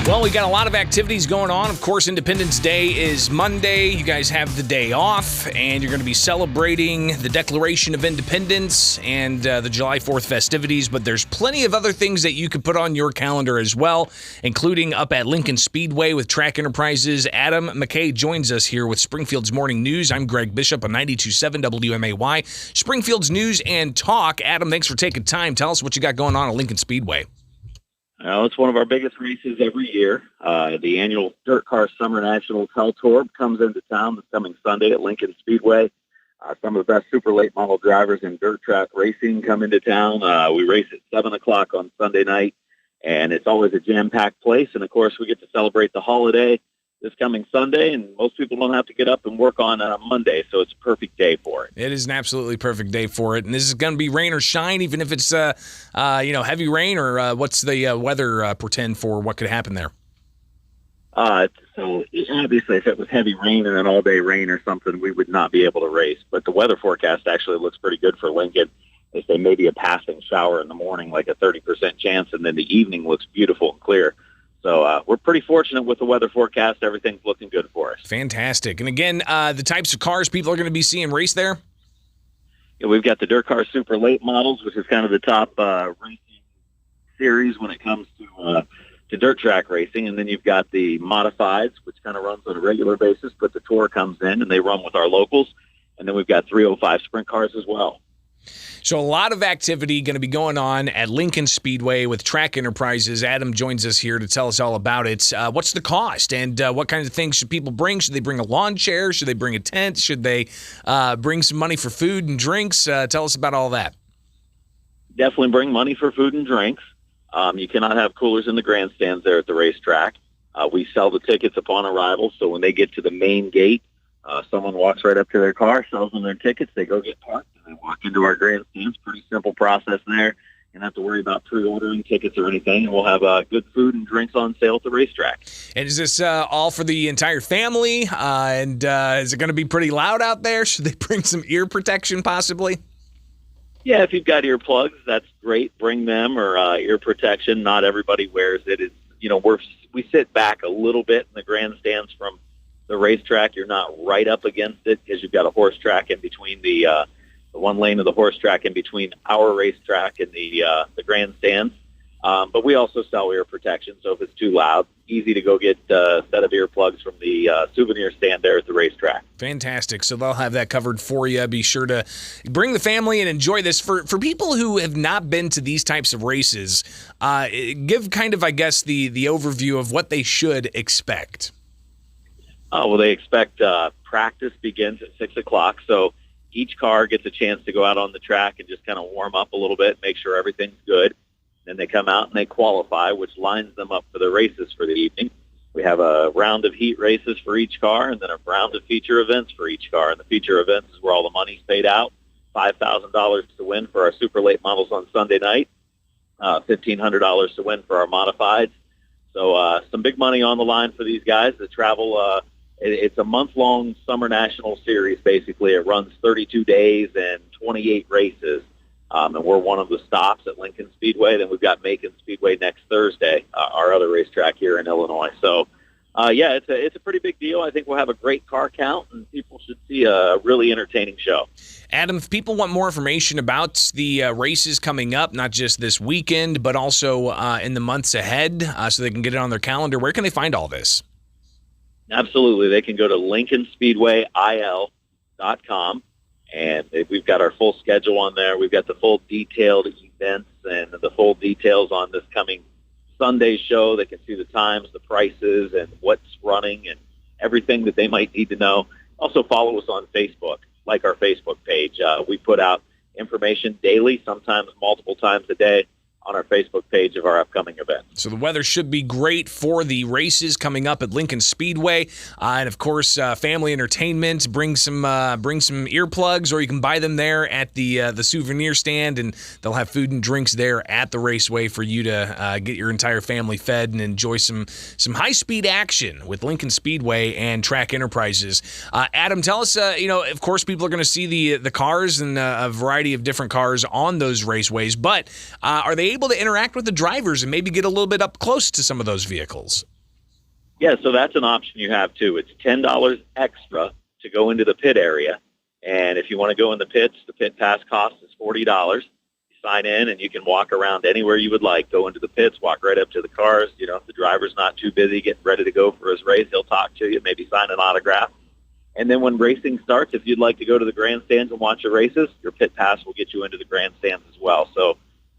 Well, we got a lot of activities going on. Of course, Independence Day is Monday. You guys have the day off, and you're going to be celebrating the Declaration of Independence and the July 4th festivities. But there's plenty of other things that you could put on your calendar as well, including up at Lincoln Speedway with Track Enterprises. Adam McKay joins us here with Springfield's Morning News. I'm Greg Bishop on 92.7 WMAY, Springfield's News and Talk. Adam, thanks for taking time. Tell us what you got going on at Lincoln Speedway. It's one of our biggest races every year. The annual Dirt Car Summer Nationals Hell Tour comes into town this coming Sunday at Lincoln Speedway. Some of the best super late model drivers in dirt track racing come into town. We race at 7 o'clock on Sunday night, and it's always a jam-packed place. And, of course, we get to celebrate the holiday this coming Sunday, and most people don't have to get up and work on Monday, so it's a perfect day for it. It is an absolutely perfect day for it, and this is going to be rain or shine, even if it's heavy rain, or what's the weather portend for what could happen there? So obviously, if it was heavy rain and an all-day rain or something, we would not be able to race. But the weather forecast actually looks pretty good for Lincoln. They say maybe a passing shower in the morning, like a 30% chance, and then the evening looks beautiful and clear. So we're pretty fortunate with the weather forecast. Everything's looking good for us. Fantastic. And again, the types of cars people are going to be seeing race there? Yeah, we've got the Dirt Car Super Late models, which is kind of the top racing series when it comes to dirt track racing. And then you've got the Modifieds, which kind of runs on a regular basis, but the Tour comes in and they run with our locals. And then we've got 305 sprint cars as well. So a lot of activity going to be going on at Lincoln Speedway with Track Enterprises. Adam joins us here to tell us all about it. What's the cost, and what kinds of things should people bring? Should they bring a lawn chair? Should they bring a tent? Should they bring some money for food and drinks? Tell us about all that. Definitely bring money for food and drinks. You cannot have coolers in the grandstands there at the racetrack. We sell the tickets upon arrival, so when they get to the main gate, someone walks right up to their car, sells them their tickets, they go get parked, and they walk into our grandstands. Pretty simple process there. You don't have to worry about pre-ordering tickets or anything, and we'll have good food and drinks on sale at the racetrack. And is this all for the entire family? And is it going to be pretty loud out there? Should they bring some ear protection possibly? Yeah, if you've got earplugs, that's great. Bring them, or ear protection. Not everybody wears it. It's, we sit back a little bit in the grandstands from the racetrack. You're not right up against it because you've got a horse track in between the one lane of the horse track in between our racetrack and the grandstands. But we also sell ear protection, so if it's too loud, easy to go get a set of earplugs from the souvenir stand there at the racetrack. Fantastic. So they'll have that covered for you. Be sure to bring the family and enjoy this. For people who have not been to these types of races, give kind of, I guess, the overview of what they should expect. Well, they expect practice begins at 6 o'clock, so each car gets a chance to go out on the track and just kind of warm up a little bit, make sure everything's good. Then they come out and they qualify, which lines them up for the races for the evening. We have a round of heat races for each car and then a round of feature events for each car. And the feature events is where all the money's paid out. $5,000 to win for our super late models on Sunday night, $1,500 to win for our modifieds. So some big money on the line for these guys that travel. It's a month-long summer national series, basically. It runs 32 days and 28 races, and we're one of the stops at Lincoln Speedway. Then we've got Macon Speedway next Thursday, our other racetrack here in Illinois. So, it's a pretty big deal. I think we'll have a great car count, and people should see a really entertaining show. Adam, if people want more information about the races coming up, not just this weekend, but also in the months ahead, so they can get it on their calendar, where can they find all this? Absolutely. They can go to LincolnSpeedwayIL.com, and we've got our full schedule on there. We've got the full detailed events and the full details on this coming Sunday show. They can see the times, the prices, and what's running, and everything that they might need to know. Also follow us on Facebook, like our Facebook page. We put out information daily, sometimes multiple times a day, on our Facebook page of our upcoming event. So the weather should be great for the races coming up at Lincoln Speedway, and of course, family entertainment. Bring some earplugs, or you can buy them there at the souvenir stand, and they'll have food and drinks there at the raceway for you to get your entire family fed and enjoy some high-speed action with Lincoln Speedway and Track Enterprises. Adam, tell us, of course, people are going to see the cars and a variety of different cars on those raceways, but are they able to interact with the drivers and maybe get a little bit up close to some of those vehicles? Yeah, so that's an option you have too. It's $10 extra to go into the pit area. And if you want to go in the pits, the pit pass cost is $40. You sign in and you can walk around anywhere you would like. Go into the pits, walk right up to the cars. You know, if the driver's not too busy getting ready to go for his race, he'll talk to you, maybe sign an autograph. And then when racing starts, if you'd like to go to the grandstands and watch the races, your pit pass will get you into the grandstands as well. So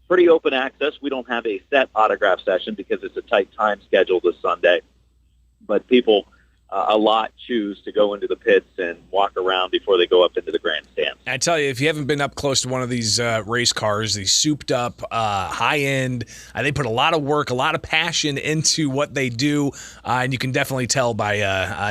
pretty open access. We don't have a set autograph session because it's a tight time schedule this Sunday. But people a lot choose to go into the pits and walk around before they go up into the grandstand. I tell you, if you haven't been up close to one of these race cars, these souped up, high-end, they put a lot of work, a lot of passion into what they do, and you can definitely tell by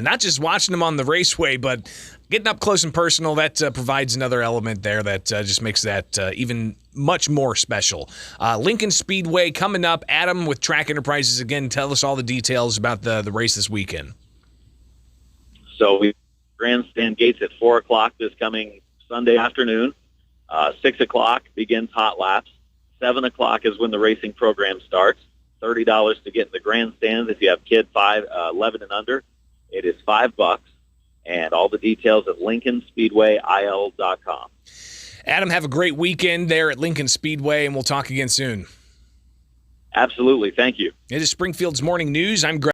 not just watching them on the raceway, but getting up close and personal. That provides another element there that just makes that even much more special. Lincoln Speedway coming up. Adam with Track Enterprises, again, tell us all the details about the race this weekend. So we grandstand gates at 4 o'clock this coming Sunday afternoon. 6 o'clock begins hot laps. 7 o'clock is when the racing program starts. $30 to get in the grandstands. If you have kids 11 and under, it is $5. And all the details at LincolnSpeedwayIL.com. Adam, have a great weekend there at Lincoln Speedway, and we'll talk again soon. Absolutely. Thank you. It is Springfield's Morning News. I'm Greg.